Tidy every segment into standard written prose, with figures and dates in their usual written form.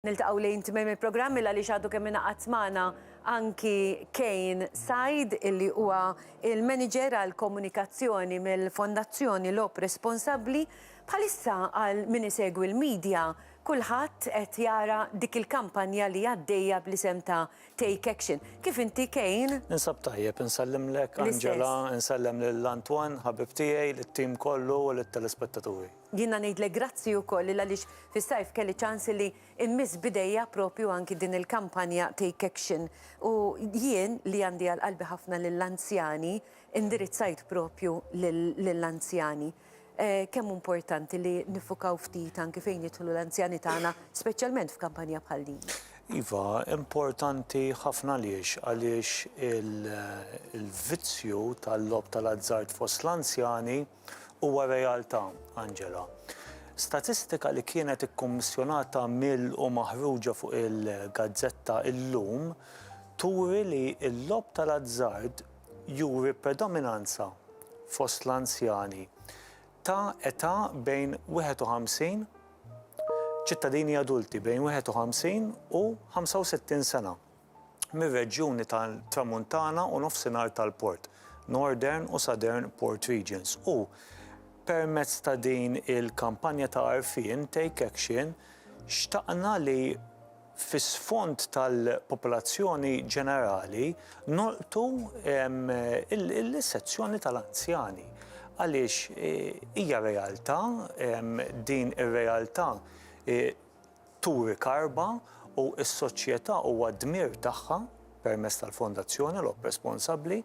Niltaqgħu lejn tmiem il-programm għaliex għadu kemm ingħaqad magħna anki Kane Said illi huwa il-manager għal komunikazzjoni mill-Fondazzjoni Lob Responsabbli. Bħalissa għal min isegwi l-medja kulħadd qed jara dik il-kampanja li għaddejja bl-isem ta' Take Action. Kif inti Kane? Insab tajjeb, insellem-lek Angela, insellem lill-Antwan, ħabib tiegħi, lit-tim kollu u lit-telespettaturi. Jiena ngħidlek grazzi wkoll għaliex fis-sajf kelli ċans li immiss bidejja propju anki din il-kampanja Take Action. U jien li għandi għal qalbi ħafna lill-anzjani indirizzajt propju lill-anzjani. Kemm importanti li nifukaw ftit anki fejn jidħlu l-anzjani tagħna, speċjalment f'kampanja bħal din. Iva, importanti ħafna għaliex il-vizzju tal-lob tal-azzard fost l-anzjani huwa realtà, Angela. Statistika li kienet ikkommissjonata mill u maħruġa fuq il-gazzetta illum turi li l-lob tal-azzard juri predominanza fost l-anzjani ta' età bejn 51 ċittadini adulti bejn 51 u 65 sena mir-reġjuni tal-Tramuntana u nofsinhar tal-Port, Northern u Southern Port Regions. U permezz ta' din il-kampanja ta' għarfien Take Action xtaqna li fis-sfond tal-popolazzjoni ġenerali nolqtu il-sezzjoni tal-anzjani. Għaliex hija realtà, din ir-realtà turi karba u s-soċjetà huwa d-dmir tagħha permezz tal-Fondazzjoni Lob Responsabbli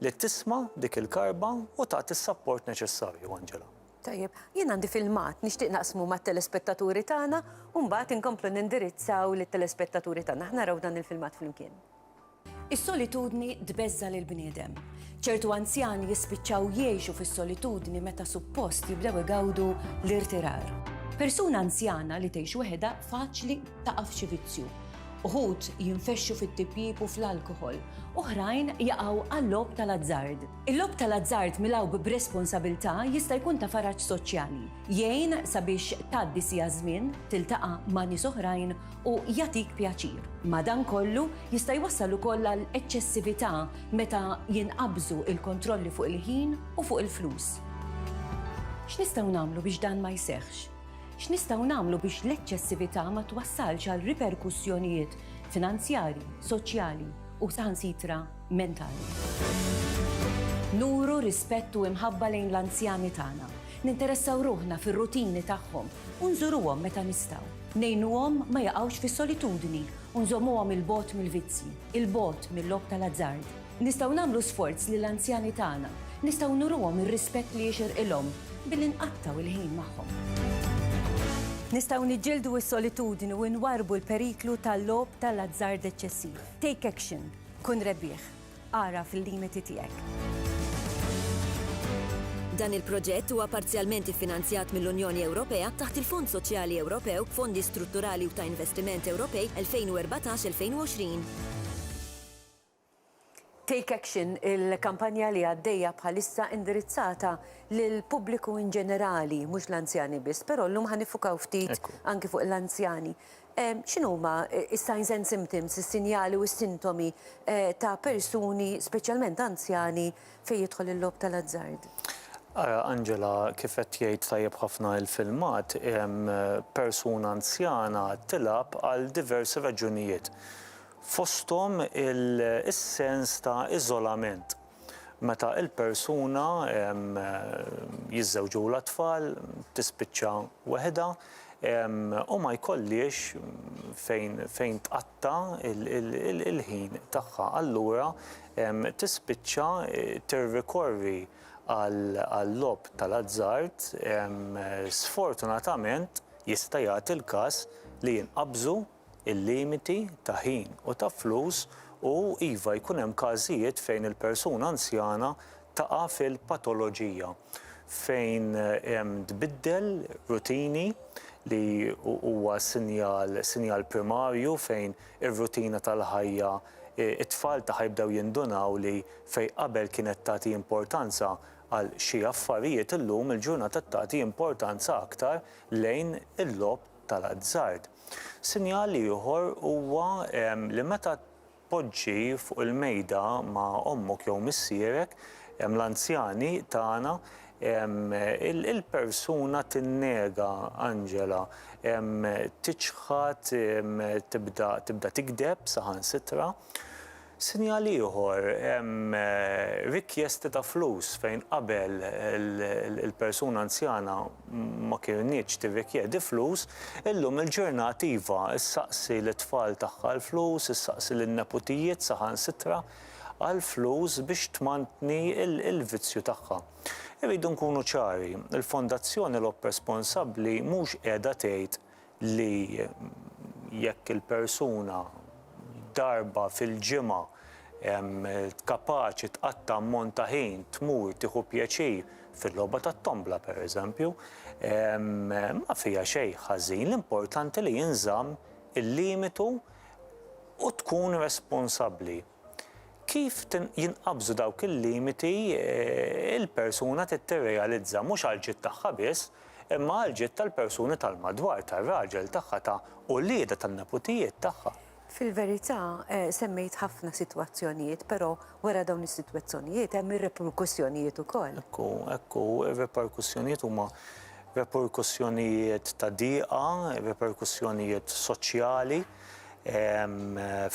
li tisma' dik il-karba u tagħti s-sapport neċessarju, Angela. Tajjeb, jien għandi filmat nixtieq naqsmu mat-telespettaturi tagħna u mbagħad inkomplu nindirizzaw lit-telespettaturi tagħna. Aħna raw dan il-filmat flimkien. Is-solitudni tbeżza lil bniedem. ċertu anzjani jispiċċaw jgħixu fis-solitudni meta suppost jibdew igawdu l-irtirar. Persuna anzjana li tgħix weħeda faċli taqa' f'xi vizzju. Uħud jinfexxu fit-tipjib u fl-alkoħol, oħrajn jaqgħu għall-lob tal-azzard. Il-lob tal-azzard milgħu b'responsabbiltà jista' jkun ta' faraġġ soċjali. Jgħin sabiex tgħaddi sija żmien, tiltaqa' ma' nies oħrajn u jagħtik pjaċir. Madankollu jista' jwassal ukoll għal eċċessività meta jinqabżu il-kontrolli fuq il-ħin u fuq il-flus. X'nistgħu nagħmlu biex dan ma jseħħx? X'nistgħu nagħmlu biex l-eċċessività ma twassalx għal riperkussjonijiet finanzjarji, soċjali u saħansitra mentali. Nuru rispettu imħabba lejn l-anzjani tagħna. Ninteressaw ruħna fir-rutini tagħhom u nżuruhom meta nistgħu. Ngħinuhom ma jaqgħux fis-solitudni u nżommuhom il-bogħod mill-vizzi, il-bogħod mill-lob tal-azzard. Nistgħu nagħmlu sforz lill-anzjani tagħna, nistgħu nuruhom ir-rispett li jixirqilhom billi nqattaw il-ħin magħhom. Nistgħu niġġieldu s-solitudni u nwarbu l-periklu tal-lob tal-azzard eċċessiv. Take Action. Kun rebbieħ. Ara fil-limiti tiegħek. Dan il-proġett huwa parzjalment iffinanzjat mill-Unjoni Ewropea taħt il-Fond Soċjali Ewropew, Fondi Strutturali u ta' Investiment Ewropej 2014-2020. Take Action, il-kampanja li għaddejja bħalissa indirizzata lil pubbliku in ġenerali, mhux l-anzjani biss, però llum ħanifukaw ftit anki fuq l-anzjani. X'inhuma is-signs and symptoms, is-sinjali u s-sintomi ta' persuni, speċjalment anzjani, fejn jidħol il-lob tal-azzard? Angela, kif qed jgħid tajjeb ħafna l-filmat, persuna anzjana tilab għal diversi raġunijiet. Fosthom il-sens ta' iżolament. Meta il-persuna jiżżewġu l-atfal, tispiċċa weħda u ma jkollix fejn tqatta il-ħin tagħha. Allura tispiċċa tirrikorri għall-lob tal-azzard, sfortunatament jista' jagħti il-każ li jinqabżu il-limiti ta' ħin u ta' flus u iva jkun hemm każijiet fejn il-persuna anzjana taqa' fil-patoloġija fejn tbiddel rutini li huwa sinjal primarju fejn ir-rutina tal-ħajja it-tfal ta' jibdew jindunaw li fejn qabel kienet tagħti importanza għal xi affarijiet illum il-ġurnata tagħti importanza aktar lejn il-lob tal-azzard. Sinjal ieħor huwa li meta tpoġġi fuq il-mejda ma' ommok jew missierek, l-anzjani tagħna, il-persuna tinnega, Angela, tiċħad, tibda tikdeb saħansitra. Sinjal ieħor, rikjesti ta' flus fejn qabel il-persuna anzjana ma kienx tirrikjedi flus, illum il-ġurnata iva issaqsi l-tfal tagħha l-flus, issaqsi lin-neputijiet saħansitra għal-flus biex tmantni il-vizzju tagħha. Irridu nkunu ċari, il-Fondazzjoni Lob Responsabbli mhux qiegħda tgħid li jekk il-persuna darba fil-ġimgħa kapaċi tqatta' ammont ta' ħin tmur tieħu pjaċir fil-logħba tat-tombla pereżempju, ma fiha xejn ħażin, l-importanti li jinżamm il-limitu u tkun responsabbli. Kif jinqabżu dawk il-limiti il-persuna tirrealizza mhux għall-ġid tagħha biss, imma għall-ġid tal-persuni tal-madwar, tar-raġel tagħha u lieda tan-neputijiet tagħha. Fil-verità, semmejt ħafna sitwazzjonijiet, però wara dawn is-sitwazzjonijiet hemm ir-reperkussjonijiet ukoll. Ekku, ir-reperkussjonijiet huma reperkussjonijiet ta' dieqa, reperkussjonijiet soċjali,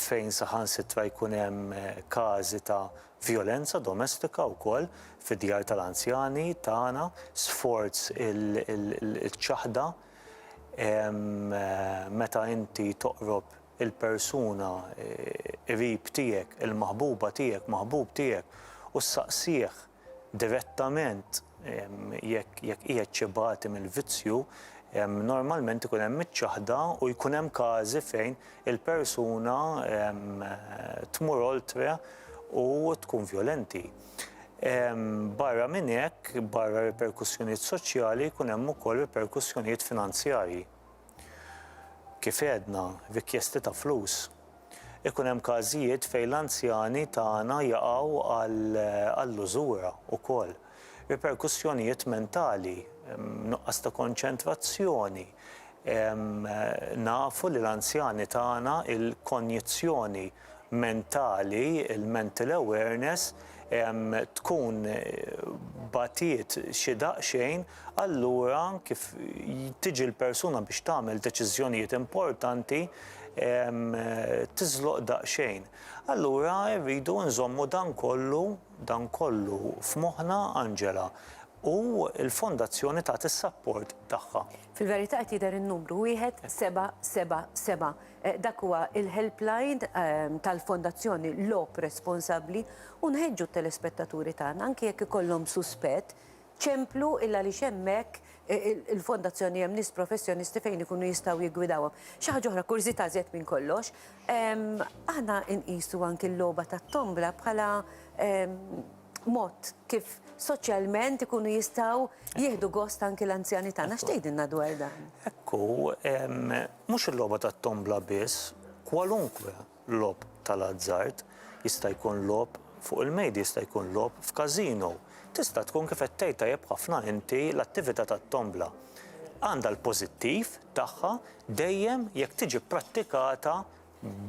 fejn saħansitra jkun hemm każi ta' violenza domestika wkoll fid-djar tal-anzjani tagħna, sforz il-ċaħda, meta inti toqrob il-persuna qrib tiegħek, il-maħbuba tiegħek, maħbub tiegħek u ssaqsih direttament jekk qiegħed ċibati mill-vizzju, normalment ikun hemm iċ-ċaħda u jkun hemm każi fejn il-persuna tmur oltre u tkun vjolenti. Barra minn hekk, barra reperkussjonijiet soċjali, jkun hemm ukoll reperkussjonijiet finanzjarji. Kif għedna, rikjesti ta' flus. Ikun hemm każijiet fejn l-anzjani tagħna jaqgħu għall-użura wkoll. Reperkussjonijiet mentali, nuqqas ta' konċentrazzjoni. Nafu li l-anzjani tagħna il-konjizzjoni mentali, il-mental awareness, tkun batiet xi daqsxejn, allura kif tiġi l-persuna biex tagħmel deċiżjonijiet importanti tiżloq daqsxejn. Allura rridu nżommu dan kollu f'moħħna, Angela, u l-fondazzjoni tagħti s-sapport tagħha. Fil-verità qed jidher in-numru 1777. Dak huwa il-helpline tal-Fondazzjoni Lob Responsabbli u nħeġġu t-telespettaturi tagħna anke jekk ikollhom suspett ċemplu illa li hemmhekk il-Fondazzjoni hemm nies professjonisti fejn ikunu jistgħu jiggwidawhom. Xi ħaġa oħra kurżità żjed minn kollox, aħna nqisu anke l-logħba tat-tombla bħala mod kif soċjalment ikunu jistgħu jieħdu gost anke l-anzjani tagħna. X'tgħidilna dwar dan? Ekku, mhux il-logħba tat-tombla biss, kwalunkwe logħb tal-azzard jista' jkun logħb fuq il-mejdi, jista' jkun logħb f'każino. Tista' tkun kif qed tgħid tajjeb ħafna inti l-attività tat-tombla. Għandha l-pożittiv tagħha dejjem jekk tiġi prattikata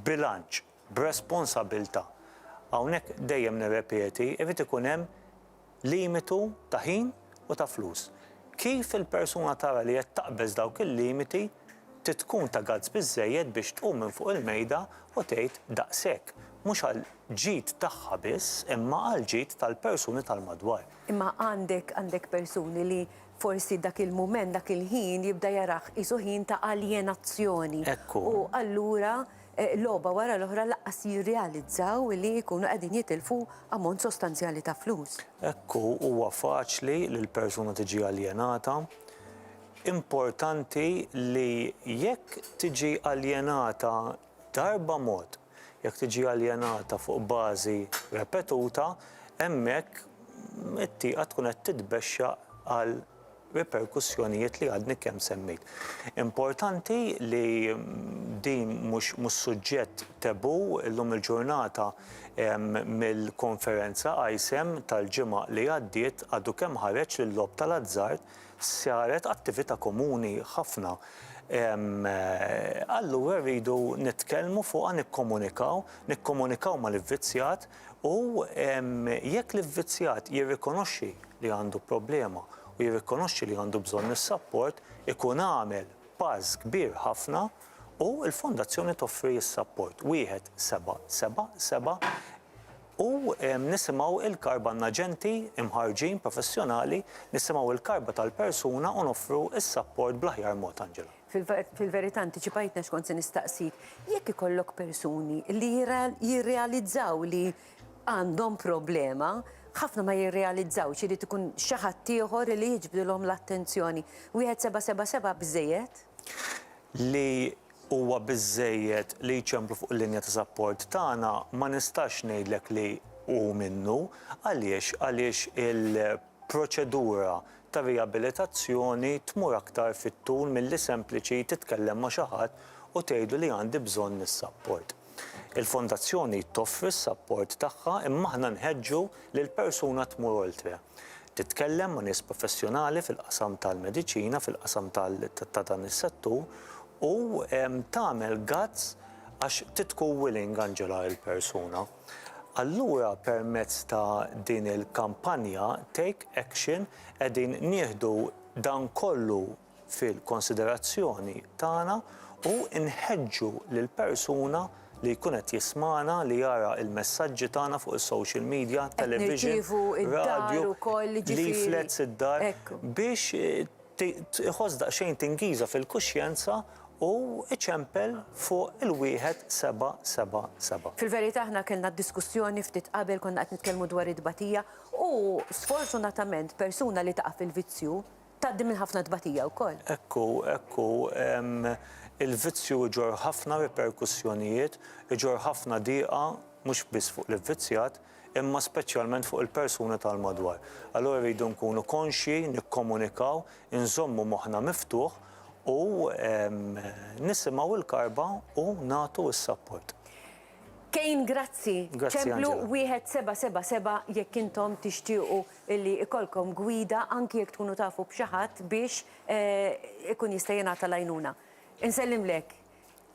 bilanċ, b'responsabbiltà. Hawnhekk dejjem nirrepeti, irid ikun hemm limitu ta' ħin u ta' flus. Kif il-persuna tara li qed taqbeż dawk il-limiti tkun ta' gazz biżżejjed biex tqum minn fuq il-mejda u tgħid daqshekk. Mhux għal ġid tagħha biss, imma għal ġid tal-persuni tal-madwar. Imma għandek persuni li forsi dak il-mument, dak il-ħin jibda jaraħ isu ħin ta' aljenazzjoni. Ekku. U allura logħba wara l-oħra laqqas jirrealizzaw li jkunu qegħdin jitilfu ammont sostanzjali ta' flus. Ekku, huwa faċli li l-persuna tiġi aljenata. Importanti li jekk tiġi aljenata darba mod, jekk tiġi aljenata fuq bażi repetuta, hemmhekk it-tieqa tkun qed titbexxa għal reperkussjonijiet li għadni kemm semmejt. Importanti li din mhux suġġett tebu llum il-ġurnata mill-konferenza ISEM tal-ġimgħa li għaddiet għadu kemm ħareġ li l-logħb tal-azzard saret attività komuni ħafna. Allura rridu nitkellmu fuqha nikkomunikaw mal-ivvizzjat u jekk l-ivvizzjat jirrikonoxxi li għandu problema u jirrikonoxxi li għandu bżonn is-support, ikun għamel pass kbir ħafna u l-fondazzjoni toffri s-support. 1-777 u nisimgħu il-karba naġenti imħarġin professjonali, nisimgħu il-karba tal-persuna u noffru s-support bl-aħjar mod, Angela. Fil-verità antiċipajtna x'kont se nistaqsik, jekk ikollok persuni li jirrealizzaw li għandhom problema, ħafna ma jirrealizzaw li tkun xi ħadd ieħor li jiġbdilhom l-attenzjoni. 1-777 biżejjed? Li huwa biżżejjed li jċemplu fuq il-linja ta' support tagħna ma nistax ngħidlek li hu minnu għaliex il-proċedura ta' riabilitazzjoni tmur aktar fit-tul milli sempliċi titkellem ma' xi ħadd u tgħidu li għandi bżonn is-support. Il-fondazzjoni toffri s-support tagħha imma aħna nħeġġu li l-persuna tmur oltre. Titkellem ma' nies professjonali fil-qasam tal-mediċina, fil-qasam ta' dan is-settur u tagħmel guts għax titku willing, Angela, il-persuna. Allura permezz ta' din il-kampanja Take Action qegħdin nieħdu dan kollu fil-konsiderazzjoni tagħna u nħeġġu lill-persuna li jkun qed jismana li jara il-messaġġi tagħna fuq is-social media, television, radio, leaflets id-dar biex iħoss daqsxejn tingiża fil-kuxjenza u iċempel fuq il-1-777. Fil-verità aħna kellna diskussjoni ftit qabel konna qed nitkellmu dwar id-dbatija u sfortunatament persuna li taqa' fil-vizzju tgħaddi minn ħafna dbatija wkoll. Ekku, il-vizzju iġor ħafna reperkussjonijiet, iġor ħafna dieqa mhux biss fuq l-vizzjat, imma speċjalment fuq il-persuni tal-madwar. Allura rridu nkunu konxji, nikkomunikaw, inżommu moħħna miftuħ u nisimgħu il-karba u nagħtu s-support. Kejn, grazzi. ċemplu 1-777 jekk intom tixtiequ illi ikolkom gwida anki jekk tkunu tafu b'xi ħadd biex ikun jista' jingħata l-għajnuna. Insellimlek.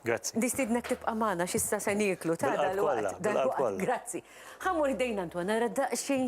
Grazzi. Distidnek tibqa' magħna x'issa se nieklu ta' dal-waqt. Bil-qalb kollha. Grazzi. Ħammur ħdejna Antwana, radda xejn